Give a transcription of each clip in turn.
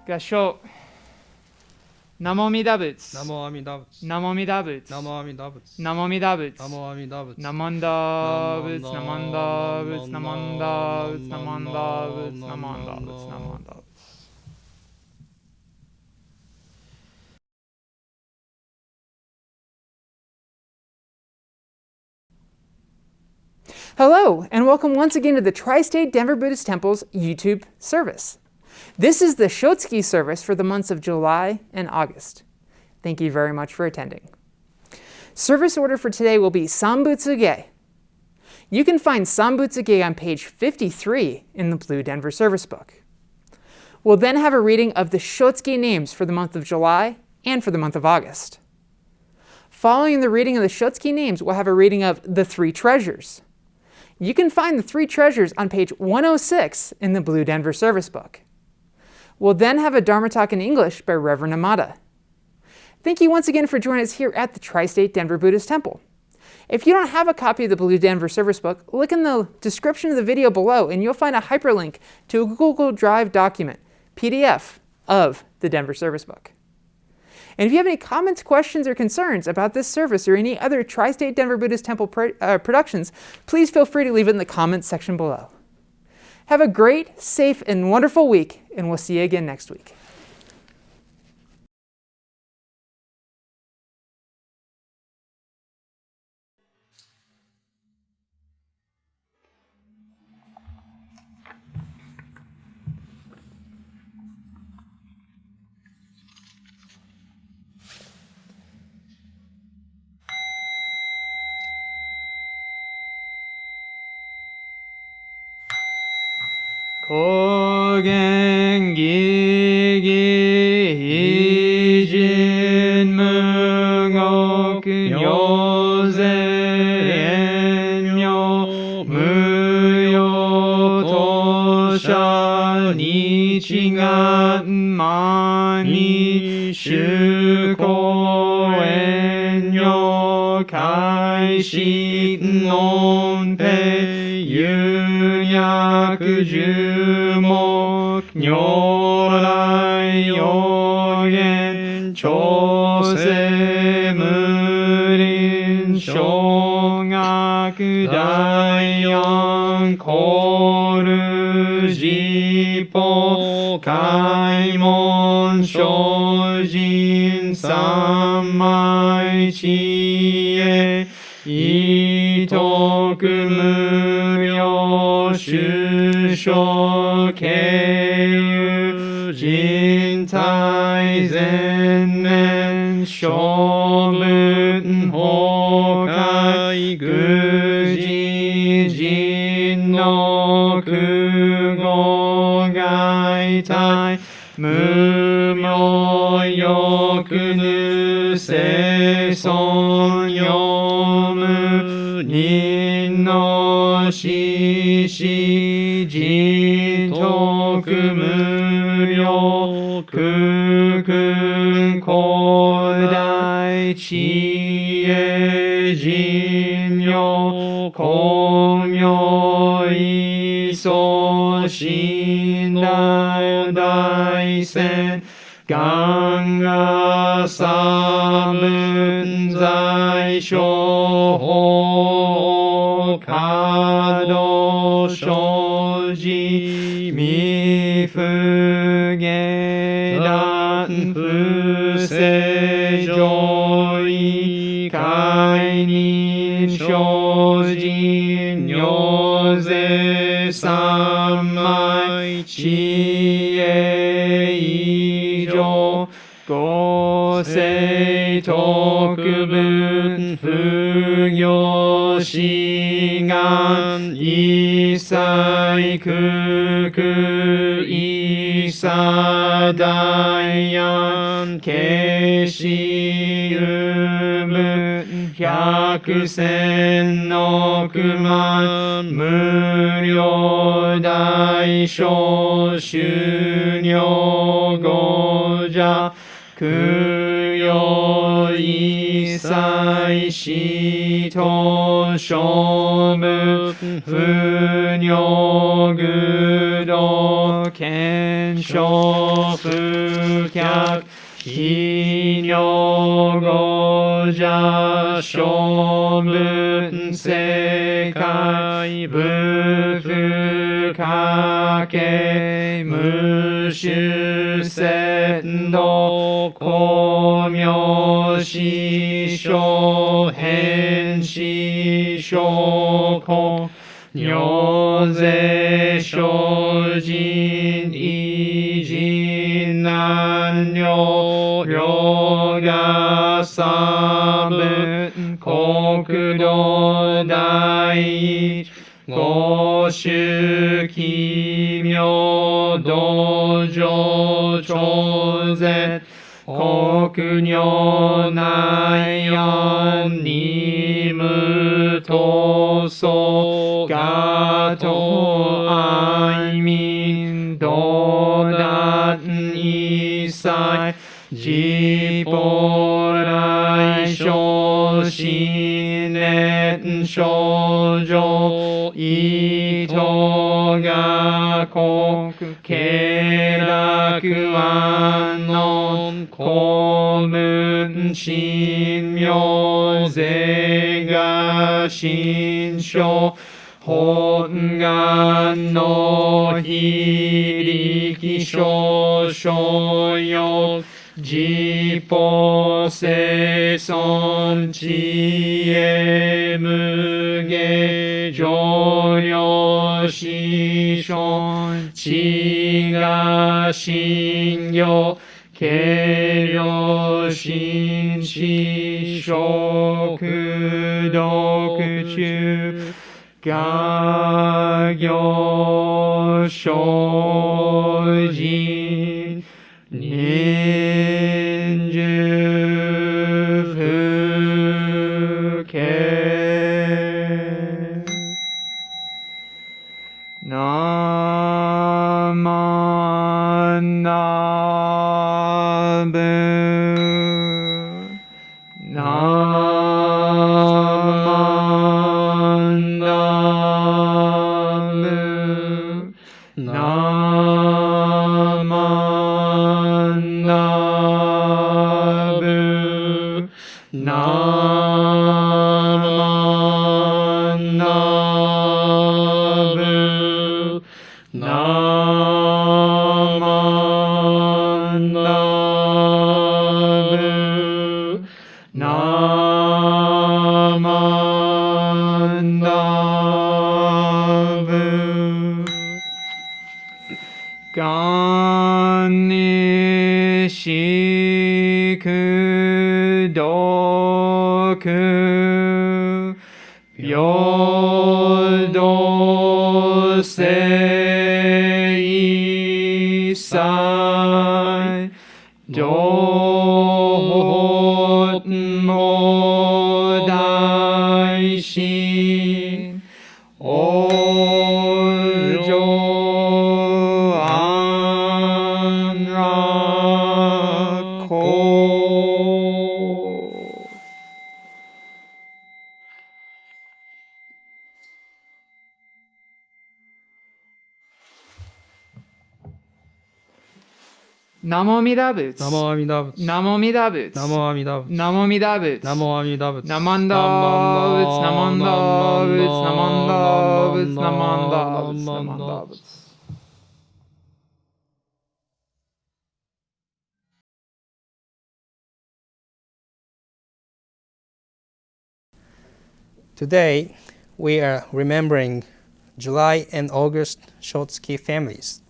合唱。ナモミダ仏。ナモアミダ仏。ナモミダ仏。ナモアミダ仏。ナモミダ仏。ナモアミダ仏。ナモンダ仏。ナモンダ仏。ナモンダ仏。ナモンダ仏。ナモンダ仏。ナモンダ仏。Hello, and welcome once again to the Tri-State Denver Buddhist Temple's YouTube service. This is the Shotsuki service for the months of July and August. Thank you very much for attending. Service order for today will be Sanbutsuge. You can find Sanbutsuge on page 53 in the Blue Denver Service Book. We'll then have a reading of the Shotsuki names for the month of July and for the month of August. Following the reading of the Shotsuki names, we'll have a reading of the Three Treasures. You can find the Three Treasures on page 106 in the Blue Denver Service Book. We'll then have a Dharma talk in English by Reverend Amida. Thank you once again for joining us here at the Tri-State Denver Buddhist Temple. If you don't have a copy of the Blue Denver Service Book, look in the description of the video below and you'll find a hyperlink to a Google Drive document, PDF, of the Denver Service Book. And if you have any comments, questions, or concerns about this service or any other Tri-State Denver Buddhist Temple productions, please feel free to leave it in the comments section below. Have a great, safe, and wonderful week, and we'll see you again next week. Kogen gigi hijin mungok nyoze enyo muyo tosha nichigan mani shuko enyo kaishi nonpe Jumo Nyorai Yogen Chose Murin Shongak Dayan Koru Jipo Kaimon Shojin Sammai Chie Itoku Muryo Shusho Keiyu Jintai Zenmen Shobun Hokai Guji Jinno Kugo Gaitai Mumyo Yokunu Seison Yomu Ninno Shishi Jitoku Muryo Kukun Kodai Chie Jinyo Komyo Iso Shindai Daisen Ganga Sabun Zai Shoho Kado Shoji Mifuge Dan Fuse Joi Kainin Shojin Yoze Sammai Chie Ijo Gosei Tokubun Fugyo Shigan Isai Kuku Isadayan Keshi Umun Hyakusen Nokuman Muryo Daisho Shunyo Goja Kuyo Isai Shito Shomu Funyo Gudo 検証不客非女語者処分世界部不可け無種鮮度公明師匠変師匠公尿税精進異人男女両が三分国土第一五種奇妙道場超絶国女内安に無闘争ガト愛民道断一切自法来生新年少女意図が国慶楽湾の公文神妙税が新書本願の非力少々よ自法生存知恵無下上領子孫知が信行軽量心思食読中画行精進人寿不敬ナマナブナマナブナマナブナマナブナマナブナマナブがんにしくどく平等性一切情報の大心往生安楽公ナモミダ仏。ナモアミダ仏。ナモミダ仏。ナモアミダ仏。ナモミダ仏。ナモアミダ仏。ナマンダ仏。ナマンダ仏。ナマンダ仏。ナマンダ仏。ナマンダ仏。Today, we are remembering July and August Shotsuki families.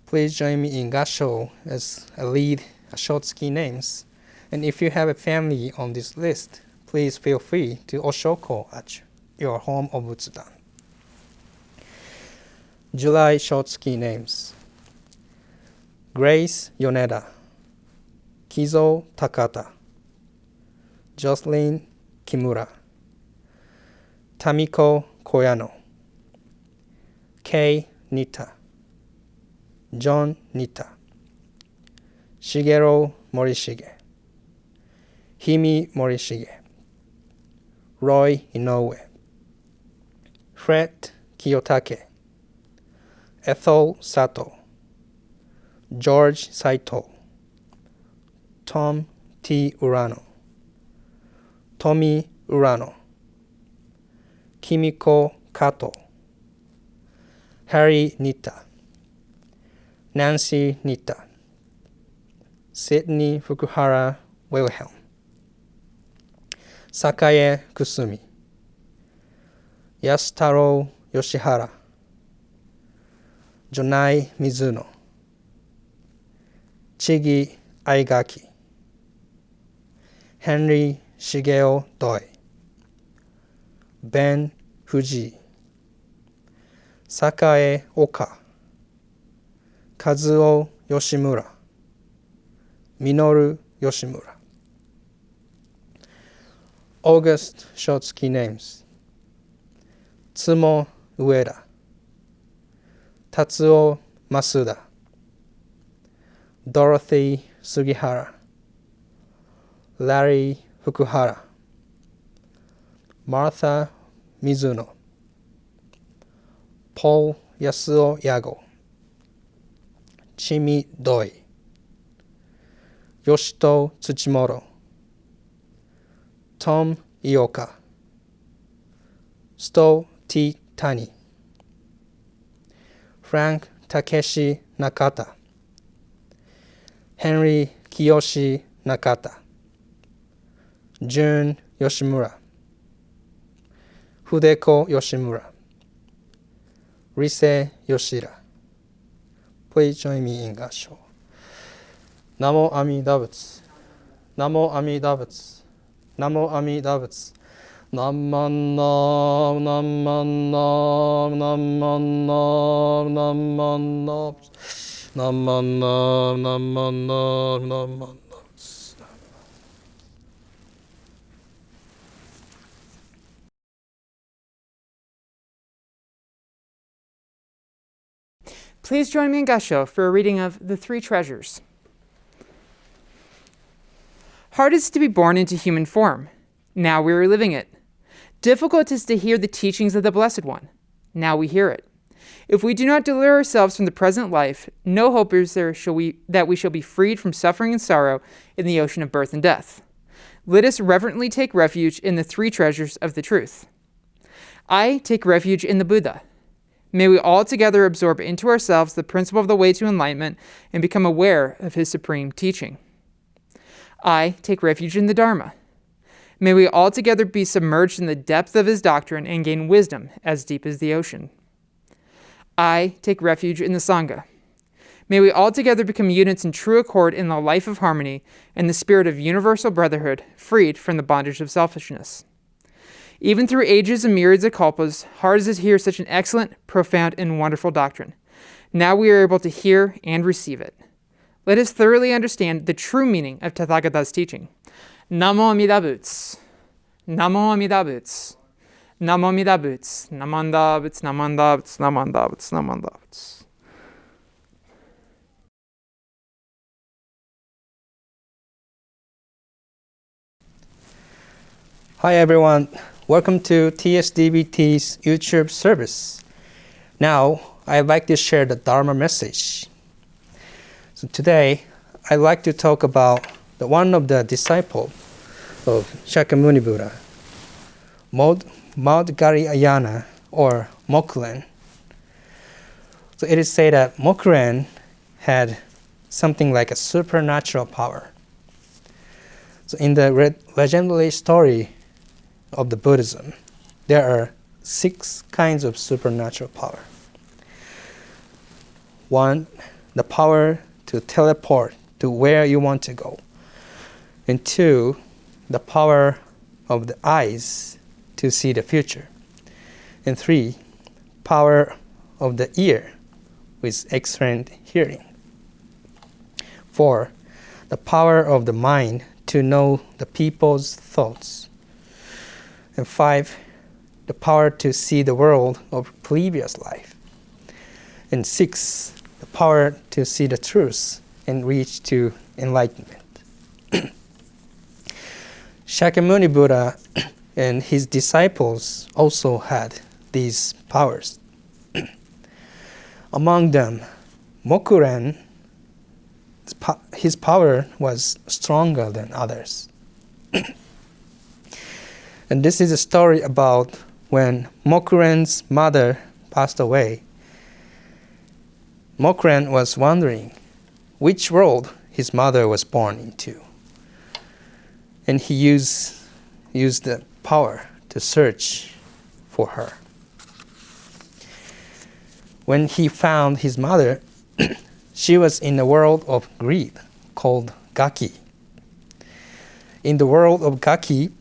Please join me in Gasho as I read Shotsuki names. And if you have a family on this list, please feel free to Oshoko at your home ombudsman. July Shotsuki names: Grace Yoneda, Kizo Takata, Jocelyn Kimura, Tamiko Koyano, Kei Nita, John Nita, Shigeru Morishige, Himi Morishige, Roy Inoue, Fred Kiyotake, Ethel Sato, George Saito, Tom T. Urano, Tomi Urano, Kimiko Kato, Harry Nitta, Nancy Nitta, Sydney Fukuhara Wilhelm, Sakae Kusumi, Yasutaro Yoshihara, Jonai Mizuno, Chigi Aigaki, Henry Shigeo Doi, Ben Fuji, Sakae Oka, Kazuo Yoshimura, Minoru Yoshimura. August Shotsuki names: Tsumo Ueda, Tatsuo Masuda, Dorothy Sugihara, Larry Fukuhara, Martha Mizuno, Paul Yasuo Yago, Chimi Doi, Yoshito Tsuchimoro, Tom Ioka, Sto T. Tani, Frank Takeshi Nakata, Henry Kiyoshi Nakata, Jun Yoshimura, Hideko Yoshimura, Rise Yoshida. Please join me in Gasho. Namo Amida Butsu. Namo Amida Butsu. Namo Amida Butsu. Naman nam, naman nam, naman nam, naman nam, naman nam, naman nam, naman nam. Please join me in Gasho for a reading of The Three Treasures. Hard is to be born into human form. Now we are living it. Difficult is to hear the teachings of the Blessed One. Now we hear it. If we do not deliver ourselves from the present life, no hope is there that we shall be freed from suffering and sorrow in the ocean of birth and death. Let us reverently take refuge in the three treasures of the truth. I take refuge in the Buddha. May we all together absorb into ourselves the principle of the way to enlightenment and become aware of his supreme teaching. I take refuge in the Dharma. May we all together be submerged in the depth of his doctrine and gain wisdom as deep as the ocean. I take refuge in the Sangha. May we all together become units in true accord in the life of harmony and the spirit of universal brotherhood, freed from the bondage of selfishness. Even through ages and myriads of kalpas, hard is to hear such an excellent, profound, and wonderful doctrine. Now we are able to hear and receive it. Let us thoroughly understand the true meaning of Tathagata's teaching. Namo Amida Butsu. Namo Amida Butsu. Namo Amida Butsu. Namanda Butsu, Namanda Butsu, Namanda Butsu, Namanda Butsu. Hi everyone, welcome to TSDBT's YouTube service. Now, I'd like to share the Dharma message. So today, I'd like to talk about one of the disciples of Shakyamuni Buddha, Maudgalyayana or Mokuren. So it is said that Mokuren had something like a supernatural power. So in the legendary story of the Buddhism, there are 6 kinds of supernatural power. 1, the power to teleport to where you want to go. And 2, the power of the eyes to see the future. And 3, power of the ear with excellent hearing. 4, the power of the mind to know the people's thoughts. And 5, the power to see the world of previous life. And 6, the power to see the truth and reach to enlightenment. Shakyamuni Buddha and his disciples also had these powers. Among them, Mokuren, his power was stronger than others. And this is a story about when Mokuren's mother passed away. Mokuren was wondering which world his mother was born into. And he used the power to search for her. When he found his mother, she was in a world of greed called Gaki. In the world of Gaki,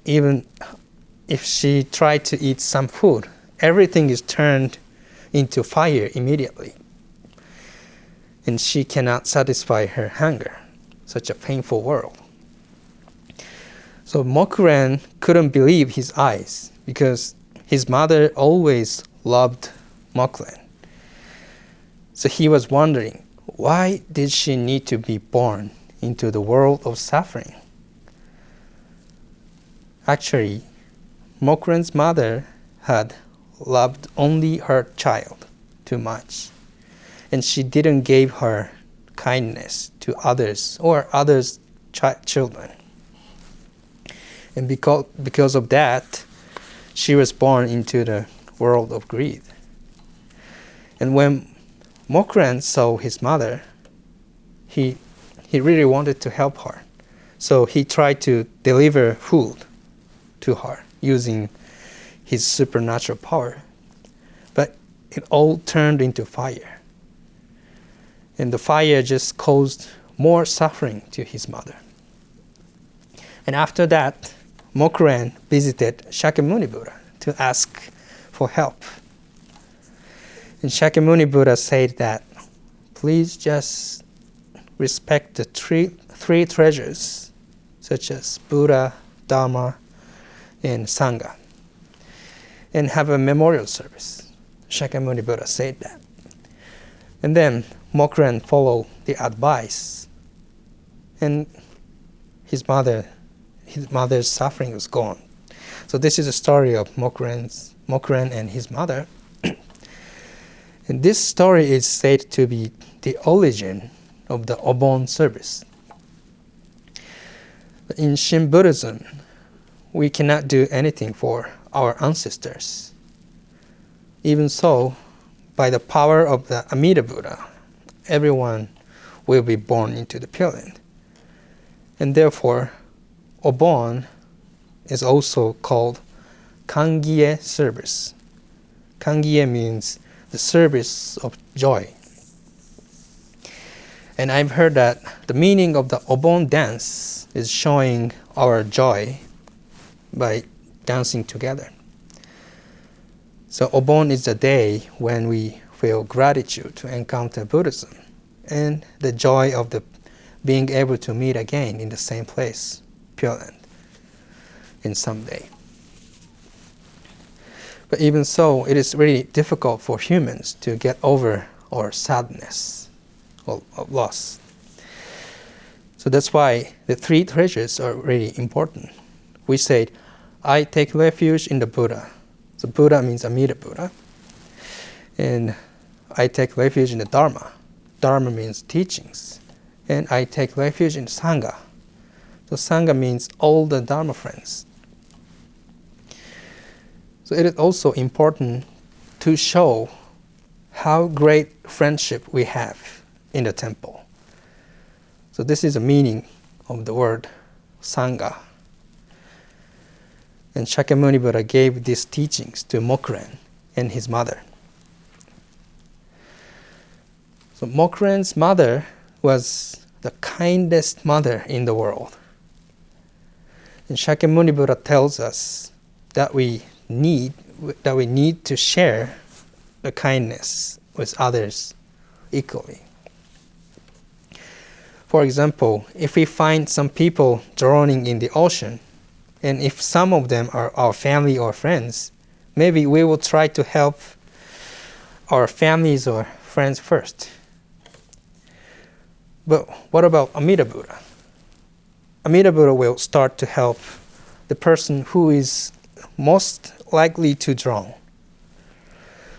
even if she tried to eat some food, everything is turned into fire immediately. And she cannot satisfy her hunger. Such a painful world. So Mokuren couldn't believe his eyes because his mother always loved Mokuren. So he was wondering, why did she need to be born into the world of suffering? Actually, Mokuren's mother had loved only her child too much, and she didn't give her kindness to others or others' children. And because of that, she was born into the world of greed. And when Mokuren saw his mother, he really wanted to help her. So he tried to deliver food to her using his supernatural power. But it all turned into fire. And the fire just caused more suffering to his mother. And after that, Mokuren visited Shakyamuni Buddha to ask for help. And Shakyamuni Buddha said that, please just respect the three treasures, such as Buddha, Dharma, and Sangha, and have a memorial service. Shakyamuni Buddha said that. And then Mokuren followed the advice, and his mother's suffering was gone. So this is a story of Mokuren and his mother. And this story is said to be the origin of the Obon service. In Shin Buddhism, we cannot do anything for our ancestors. Even so, by the power of the Amida Buddha, everyone will be born into the Pure Land. And therefore, Obon is also called Kangie service. Kangie means the service of joy. And I've heard that the meaning of the Obon dance is showing our joy by dancing together. So Obon is the day when we feel gratitude to encounter Buddhism and the joy of being able to meet again in the same place, Pure Land, in some day. But even so, it is really difficult for humans to get over our sadness or loss. So that's why the three treasures are really important. We said, I take refuge in the Buddha. So Buddha means Amida Buddha. And I take refuge in the Dharma. Dharma means teachings. And I take refuge in Sangha. So Sangha means all the Dharma friends. So it is also important to show how great friendship we have in the temple. So this is the meaning of the word Sangha. And Shakyamuni Buddha gave these teachings to Mokuren and his mother. So Mokuren's mother was the kindest mother in the world. And Shakyamuni Buddha tells us that we need to share the kindness with others equally. For example, if we find some people drowning in the ocean, and if some of them are our family or friends, maybe we will try to help our families or friends first. But what about Amida Buddha? Amida Buddha will start to help the person who is most likely to drown.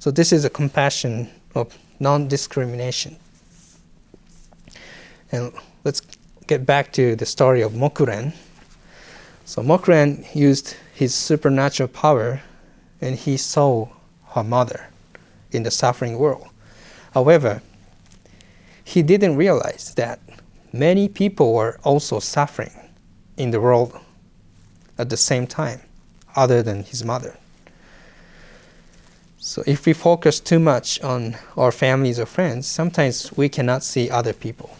So this is a compassion of non-discrimination. And let's get back to the story of Mokuren. So Mokuren used his supernatural power and he saw her mother in the suffering world. However, he didn't realize that many people were also suffering in the world at the same time, other than his mother. So if we focus too much on our families or friends, sometimes we cannot see other people.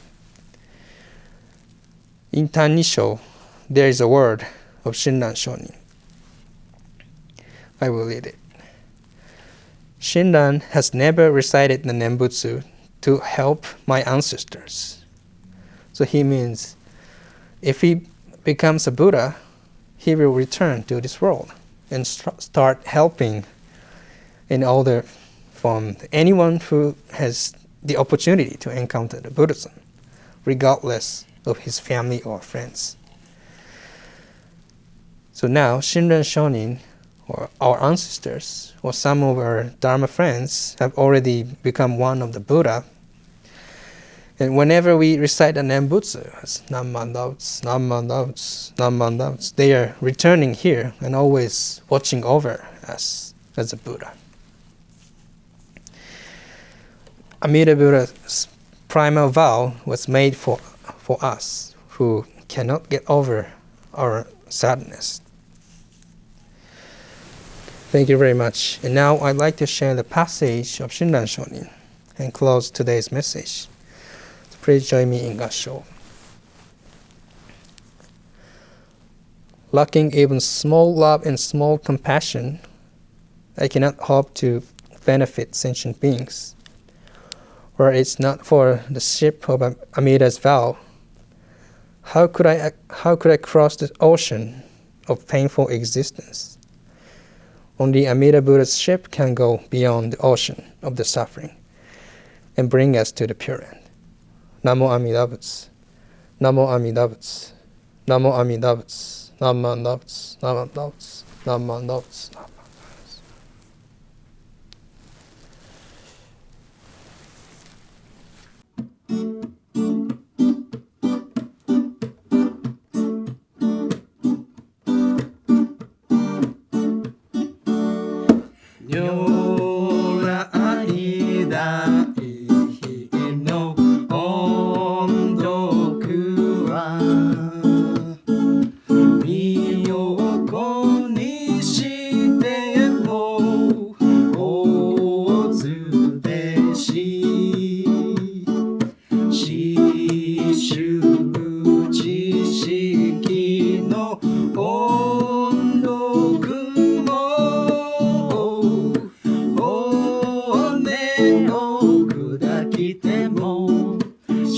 In Tanisho, there is a word of Shinran Shonin. I will read it. Shinran has never recited the Nembutsu to help my ancestors. So he means if he becomes a Buddha, he will return to this world and start helping in order from anyone who has the opportunity to encounter the Buddhism, regardless of his family or friends. So now Shinran Shonin, or our ancestors, or some of our Dharma friends have already become one of the Buddha. And whenever we recite the Nembutsu, as Namman Doubts, Namman Doubts, Namman Doubts, they are returning here and always watching over us as a Buddha. Amida Buddha's primal vow was made for us who cannot get over our sadness. Thank you very much. And now I'd like to share the passage of Shinran Shonin and close today's message. So please join me in Gassho. Lacking even small love and small compassion, I cannot hope to benefit sentient beings. Were it not for the ship of Amida's vow, how could I cross the ocean of painful existence? Only Amida Buddha's ship can go beyond the ocean of the suffering and bring us to the pure end. Namo Amida Butsu, Namo Amida Butsu, Namo Amida Butsu, Namman Doubts, Namman Doubts, Namman Doubts, Namman Doubts.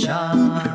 Shine.